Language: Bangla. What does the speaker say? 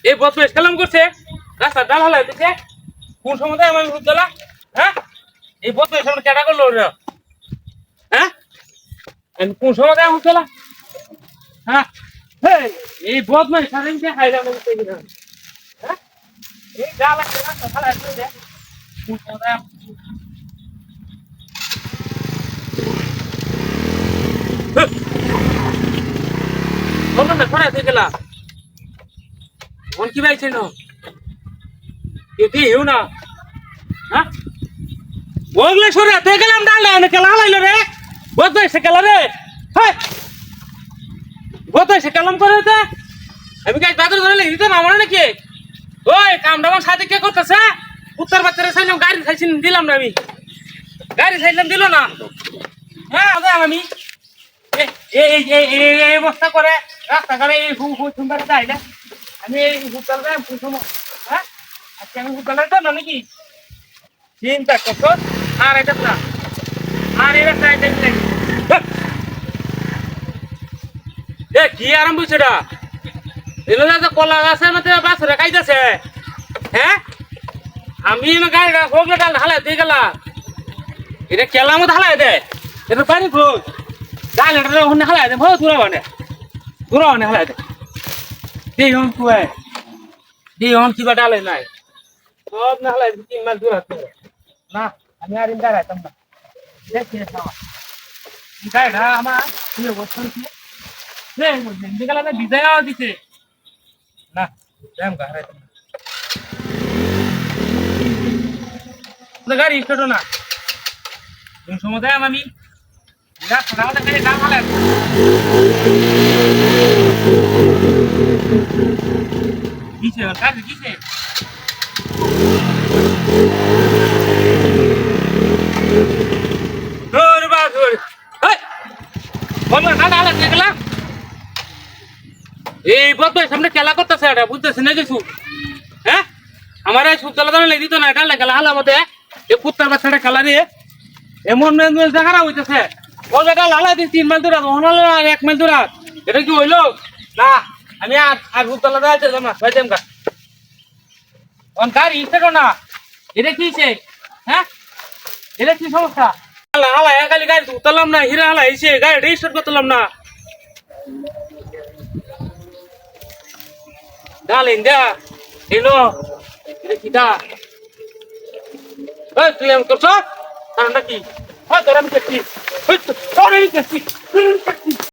এই বদমাইশ কালাম করছে রাস্তা ডাল হালাই দিছে কোন সময় আমি বুঝলা হ্যাঁ এই বদমাইশ আমরা কেটা করলো রে হ্যাঁ আমি কোন সময় আমি বুঝলা হ্যাঁ এই বদমাইশ সারাদিনকে হাইরা বলতে গেলাম হ্যাঁ এই ডাল রাস্তা হালাই দিছে কোন সময় বললাম না খরা থেকে গেলা মন কি বাইছে না এটি হিউ না হ্যাঁ ওগলে সরে তুই গেলাম ডালে না কেলা লাইলো রে বদমাই সে কেলা রে হ্যাঁ বদমাই সে কালাম করে তে আমি কাজ বাজার ধরে লিখি তো না মনে নাকি ওই কামটা আমার সাথে কে করতেছে উত্তর বাচ্চারে চাইলাম গাড়ি চাইছি দিলাম না আমি গাড়ি চাইলাম দিল না হ্যাঁ আমি এই অবস্থা করে রাস্তাঘাটে এই সুন্দর যাইলে আমি এই হুতাল হ্যাঁ আজকে আমি হুতালের তো না নাকি চিন্তা করছো আর এটা না আর এই রাস্তায় কি আরম্ভ হয়েছে এটা এলো যে কলা গাছের মধ্যে বাছরে খাইতেছে হ্যাঁ আমি গাড়িটা হোগলে ডাল ঢালাই দিয়ে গেলাম এটা কেলার মধ্যে ঢালাই দে এটা পানি খোঁজ ডাল এটা ওখানে ঢালাই দে ভালো দূরা মানে ঢালাই দে দিহন কুয়ে দিহন কিবা ডালে নাই সব না ঢালাই 3 মাইল দূর আছে না আমি আর ইন্দা রাইতাম না দেখি খাওয়া ইদাই না আমার কি অবস্থা কি রে জিন্দি গেলা না বিজয় দিছে না যাম গা রাইতাম না গাড়ি স্টার্ট না কোন সময় আমি যা খাওয়া দেখে দাম হলে কিছে কাজ কিছে দূর বাদুর এই বল না না লাগে গেলা এই বদমাইশ সামনে খেলা করতেছে এটা বুঝতেছ না কিছু হ্যাঁ আমার এই সুতলা দাম লাগি দিত না এটা লাগা হালা মতে এই কুত্তার বাচ্চাটা খেলা রে এমন মেল দেখা হইতেছে ও জায়গা লালা দিন 3 মাইল দূর হনাল আর 1 মাইল দূর এটা কি হইলো না আমি আর সুতলা দাইতে যাম না বাইতেম কা অন গাড়ি ইস্টারো না এটা কিছে হ্যাঁ এটা কি সমস্যা হালা হালা একালি গাড়ি উতলাম না হিরা হালা হইছে গাড়ি রেজিস্টার করতেলাম না ডালেন দা এলো এটা কিটা এই ক্লেম করছ কারণটা কি হয় তোরা আমি দেখছি তোরা আমি দেখছি